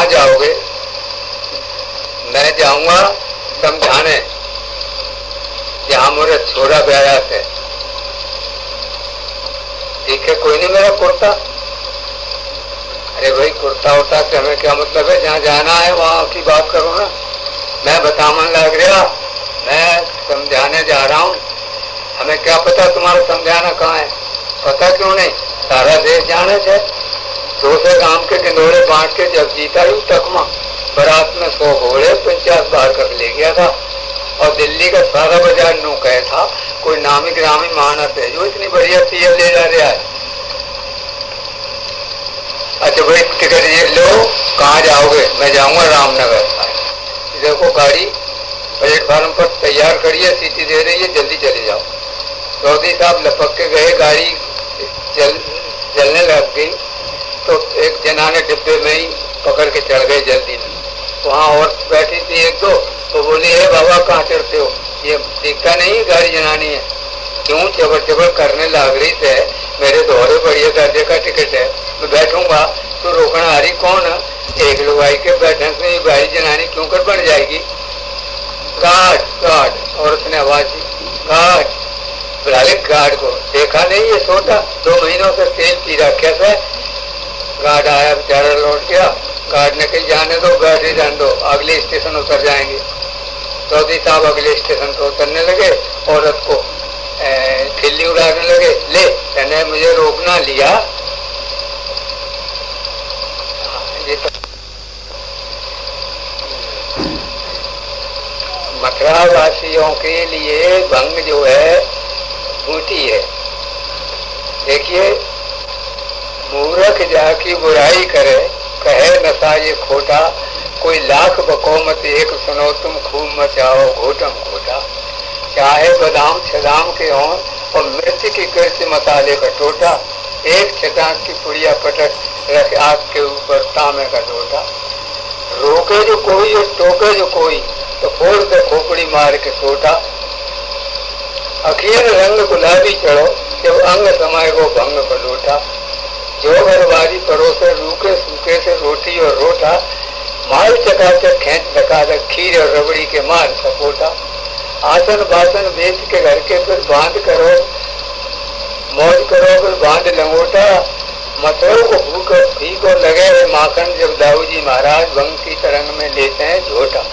कहाँ जाओगे? मैं जाऊंगा समझाने, जहां मेरा छोरा ब्याया है। ठीक है, कोई नहीं, मेरा कुर्ता। अरे भाई, कुर्ता होता से हमें क्या मतलब है? जहाँ जाना है वहां की बात करो ना। मैं बतावन लग रहा, मैं समझाने जा रहा हूँ। हमें क्या पता तुम्हारा समझाना कहाँ है? पता क्यों नहीं? सारा देश जाने थे। 200 गांव के गिंदोड़े बांट के जब जीता ही तकमा, बारात में 100 घोड़े 50 बार कर ले गया था। और दिल्ली का सारा बाजार नू कहे था कोई नामी ग्रामी मानस है जो इतनी बढ़िया चीज ले जा रहा है। अच्छा भाई, टिकट ये लो, कहाँ जाओगे? मैं जाऊंगा रामनगर। देखो गाड़ी प्लेटफार्म पर तैयार खड़ी है, सीटी दे रही है, जल्दी चले जाओ। चौधरी साहब लपक के गए, गाड़ी जलने लग गई तो एक जना ने डिब्बे में ही पकड़ के चढ़ गए जल्दी में। वहाँ और बैठी थी एक दो, तो बोली है बाबा कहाँ चढ़ते हो? ये दिखता नहीं गाड़ी जनानी है। क्यों? चबर चबर करने लग रही थे। मेरे दोहरे बढ़िया दर्जे का टिकट है, मैं बैठूंगा तो रोकना आ रही कौन? एक लुगाई के बैठने से गाड़ी जनानी क्यों कर बन जाएगी? गार्ड गार्ड, और उसने आवाज दी गार्ड। बुला ले गार्ड को। देखा नहीं ये छोटा 2 महीनों से तेल पी रखा था। गार्ड आया, बेचारा लौट गया। गार्ड ने कही जाने दो, गाड़ी जान दो, अगले स्टेशन उतर जाएंगे। चौधरी साहब अगले स्टेशन पर उतरने लगे, औरत को खिल्ली उड़ाने लगे। ले, मैंने मुझे रोकना लिया। ये तो मथुरा वासियों के लिए भंग जो है बूटी है। देखिए, मूर्ख जाकी बुराई करे, कहे नशा ये खोटा, कोई लाख बको मत एक सुनो तुम खूब मचाओ घोटम घोटा। चाहे बादाम छदाम के हों और मिर्च की किर्च मसाले का टोटा, एक छटाक की पुड़िया पटक रख आग के ऊपर तांबे का लोटा। रोके जो कोई और टोके जो कोई तो फोड़ दे खोपड़ी मार के सोटा। अखीर रंग गुलाबी चढ़ो जब अंग समय वो भंग को लोटा। जो घरवारी परोसे रूखे सूखे से रोटी और रोटा, माल चकाचक खेच धकाधक खीर और रबड़ी के मार सपोटा। आसन बासन बेच के घर के फिर बांध करो, मौज करो फिर बांध लंगोटा। मथुरा को भूख भीख और लगे हुए माखन जब दाऊजी महाराज भंग की तरंग में लेते हैं झोटा।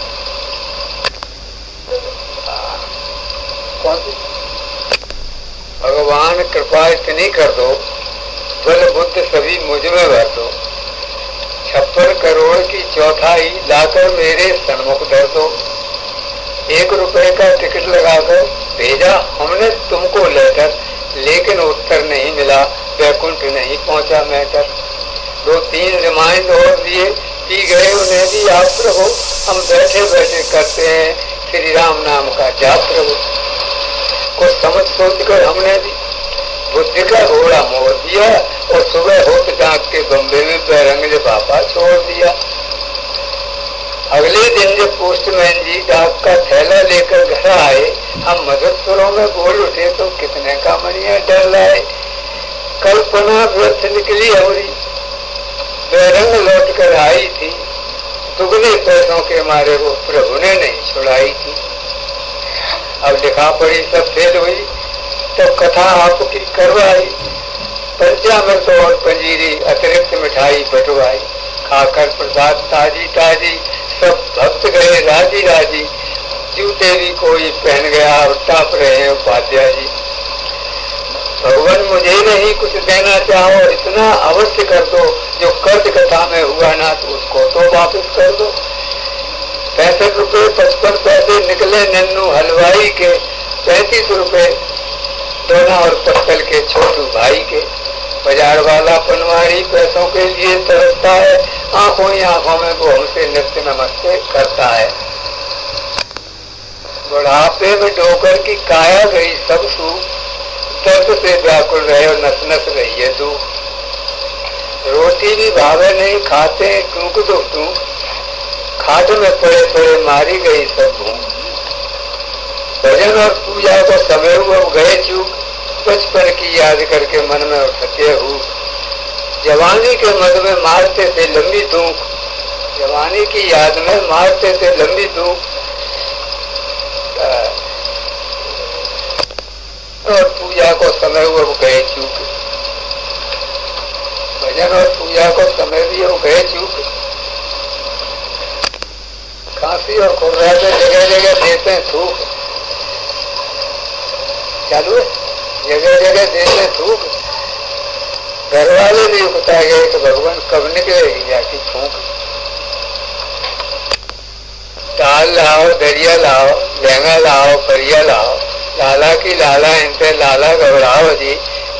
कौन सी? भगवान कृपा इतनी कर दो, बल बुद्ध सभी मुझ में भर दो। 56 करोड़ की चौथाई लाकर मेरे सन्मुख धर दो। 1 रुपए का टिकट लगाकर भेजा हमने तुमको लेटर, लेकिन उत्तर नहीं मिला, वैकुंठ नहीं पहुंचा मैटर। 2-3 रिमाइंड और दिए, पी गए उन्हें भी आप प्रभु, हम बैठे बैठे करते हैं श्री राम नाम का जाप प्रभु। कुछ समझ सोच कर हमने भी बुद्धि का घोड़ा मोड़ दिया, और सुबह होत डाक के बम्बे में बैरंग लिफाफा छोड़ दिया। अगले दिन जब पोस्टमैन जी डाक का थैला लेकर घर आए, हम मधुर सुरों में बोल उठे तो कितने का मनिया डर लाए। कल्पना व्यर्थ निकली हमारी, बैरंग लौट कर आई थी, दुगने पैसों के मारे वो प्रभु ने नहीं छुड़ाई थी। अब लिखा पढ़ी सब फेल हुई, तब कथा आपकी करवाई। पंचामृत और पंजीरी अतिरिक्त मिठाई बटवाई, खाकर प्रसाद ताजी ताजी सब भक्त गए राजी राजी। जूते भी कोई पहन गया और टाप रहे हैं उपाध्याय जी। भगवान मुझे नहीं कुछ देना चाहो, इतना अवश्य कर दो, जो कर्ज कथा में हुआ ना तो उसको तो वापस कर दो। 65 रुपए 55 पैसे निकले नन्नू हलवाई के, 35 रुपए दोना और पत्तल के छोटू भाई के। बाजार वाला पनवाड़ी पैसों के लिए तरसता है, आंखों ही आंखों में वो हमसे नृत्य नमस्ते करता है। बुढ़ापे में डोकर की काया गई सब सूख, दर्द से व्याकुल रहे और नस नस रही है तू। रोटी भी भावे नहीं खाते टूक दो टूक, खाट में पड़े पड़े मारी गई सब भूख। भजन और पूजा का समय हुआ गए चूक, बचपन की याद करके मन में उठते हूँ। जवानी के मद में मारते थे लंबी धूप, जवानी की याद में मारते थे लंबी धूप और पूजा को समय हुआ वो गए चूक, भजन और पूजा को समय भी वो गए चूक। खांसी और खुर्राटे जगह जगह देते हैं थूक, चालू है जगह जगह देते हैं थूक। घर वाले भी बता गए कि भगवान कब निकलेगी जाती फूक। ताल लाओ, दरिया लाओ, लहंगा लाओ, परिया लाओ, लाला की लाला इनते लाला घबराओ जी।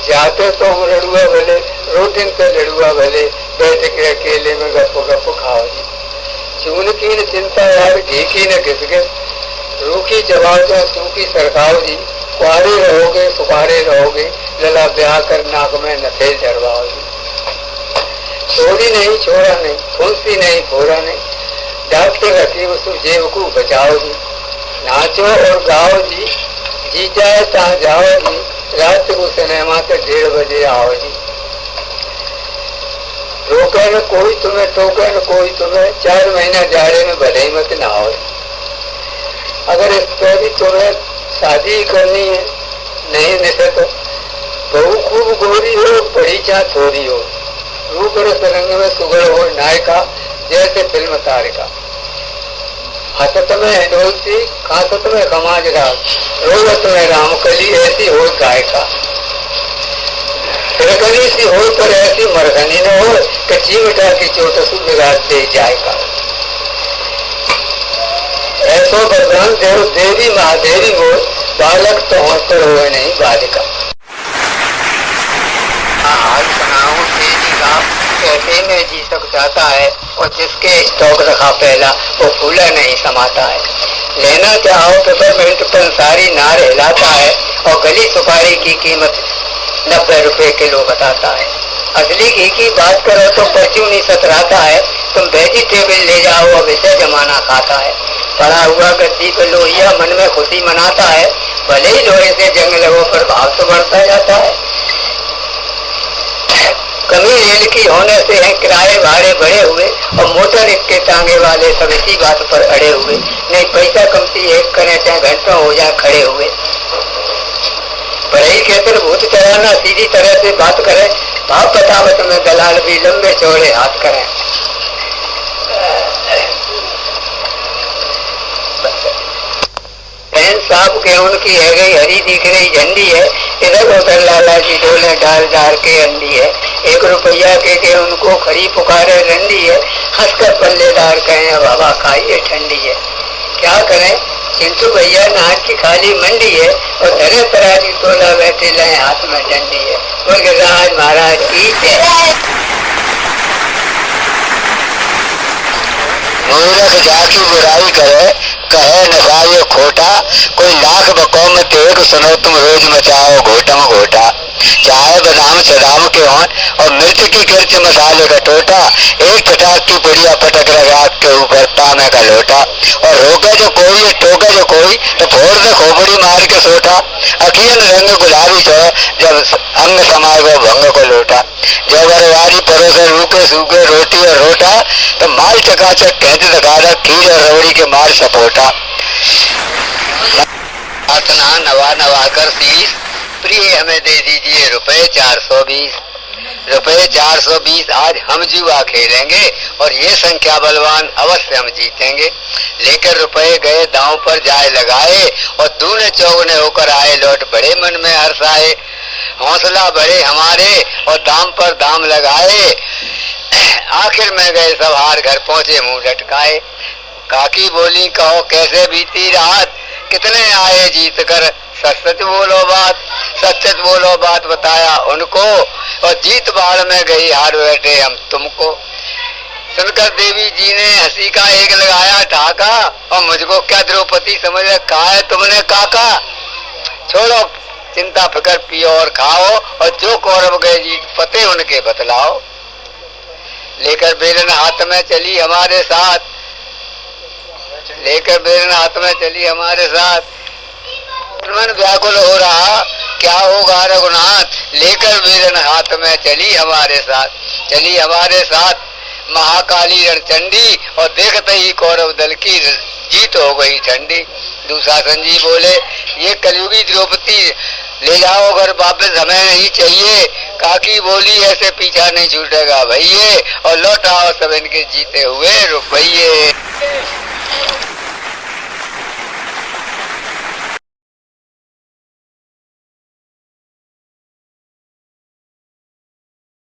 जाते तो हम लड़ुआ भले, रोटिन पे लड़ुआ भले, बैठ के अकेले में गप गप खाओ जी। चून की न चिंता यार, घी की न घिस घिस, रूखी जवाब जो सूखी सरकाओ जी। कुआरे रहोगे सुपारे रहोगे, लला ब्याह कर नाक में नथेल चढ़वाओ जी। छोरी नहीं छोरा नहीं, फुंसी नहीं फोरा नहीं, डॉक्टर हकीम सु जेब को बचाओ जी। नाचो और गाओ जी, जी जाए तहाँ जाओ जी। रात को सिनेमा से 1:30 बजे आओ जी। रोके न कोई तुम्हें, टोके न कोई तुम्हें, 4 महीना जाड़े में भले ही मत ना आओ। अगर इस पर भी तुम्हें शादी करनी है नहीं निकले तो बहू खूब गोरी हो, बड़ी चाह थोड़ी हो, रूप रस रंग में सुगड़ हो नायिका जैसे फिल्म तारिका। हसत में हिंडोलती, खासत में खमाज राग, रोवत में रामकली ऐसी हो गायिका। फिरगनी सी हो पर ऐसी मरगनी न हो, कच्ची मिठा की चोट सु बिगाड़ दे जाएगा। ऐसो बदनाम देव देवी महादेवी मोर, बालक तो होकर हुए नहीं बालिका। हाल सुनाऊं तेजी का, कहते में जी सक जाता है, और जिसके स्टॉक रखा पहला वो फूला नहीं समाता है। लेना चाहो पेपरमिंट पंसारी नार हिलाता है, और गली सुपारी की कीमत 90 रुपए किलो बताता है। असली घी की बात करो तो परचूनी सतराता है, तुम वेजिटेबल ले जाओ अब इसे जमाना खाता है। पड़ा हुआ गद्दी पे लोहिया मन में खुशी मनाता है, भले ही लोहे से जंग लगो पर भाव तो बढ़ता जाता है। कमी रेल की होने से है किराए भाड़े बढ़े हुए, और मोटर इक्के टांगे वाले सब इसी बात पर अड़े हुए। नहीं पैसा कमती एक करें चाहे घंटों हो जाए खड़े हुए। बड़े खेतर भूत चलाना सीधी तरह से बात करें, भाव पतावत में दलाल भी लंबे चौड़े हाथ करें। साहब के उनकी है गई हरी दिख रही झंडी है, इधर उधर लाला जी डोले डाल डाल के अंडी है। 1 रुपया के उनको खरी पुकारे रंडी है, हंसकर पल्लेदार कहें अब हवा खाइए ठंडी है। क्या करें चिंटू भैया नाक की खाली मंडी है, और धरे तराजी तोला बैठे लाए हाथ में डंडी है। बोल राज महाराज की जय। मूर्ख जाकी बुराई करे, कहे नसायो खोटा, कोई लाख बको में तेग सुनो तुम रोज मचाओ घोटम घोटा। चाहे बादाम सदाम के हों, और मिर्च की किर्च मसाले का टोटा, एक पटाख की पुड़िया पटक लगा के ऊपर पामे का लोटा। और रोके जो कोई टोके जो कोई, तो फोड़ दे खोपड़ी मार के सोटा। अखियन रंग गुलाबी तो जब अंग समाए वो भंग को लोटा। जब अरवारी परोसे रूखे सूखे रोटी और रोटा, तो माल चकाचक कहते दिखा खीर और रबड़ी के मार सपोटा। प्रार्थना नवा नवा कर शीश, प्रिय हमें दे दीजिए रुपए 420। रुपए 420 आज हम जुआ खेलेंगे, और ये संख्या बलवान अवश्य हम जीतेंगे। लेकर रुपए गए दांव पर जाए लगाए, और दूने चौगने होकर आए लौट बड़े मन में हर्ष आए। हौसला बढ़े हमारे और दाम पर दाम लगाए, आखिर में गए सब हार घर पहुंचे मुंह लटकाए। काकी बोली कहो कैसे बीती रात, कितने आए जीत कर सच सच बोलो बात। सच सच बोलो बात बताया उनको, और जीत बाढ़ में गई हार बैठे हम तुमको। सुनकर देवी जी ने हंसी का एक लगाया ठाका, और मुझको क्या द्रौपदी समझ कहा है तुमने काका। छोड़ो चिंता फिकर पियो और खाओ, और जो कौरव गए जीत फतेह उनके बतलाओ। लेकर बेलन हाथ में चली हमारे साथ, लेकर बेलन हाथ में चली हमारे साथ। मन व्याकुल हो रहा क्या होगा रघुनाथ, लेकर बेलन हाथ में चली हमारे साथ। चली हमारे साथ महाकाली रणचंडी और देखते ही कौरव दल की जीत हो गई ठंडी। दुशासन जी बोले ये कलयुगी द्रौपदी ले जाओ घर वापस, हमें नहीं चाहिए। काकी बोली ऐसे पीछा नहीं छूटेगा भैये, और लौटाओ सब इनके जीते हुए रुपये।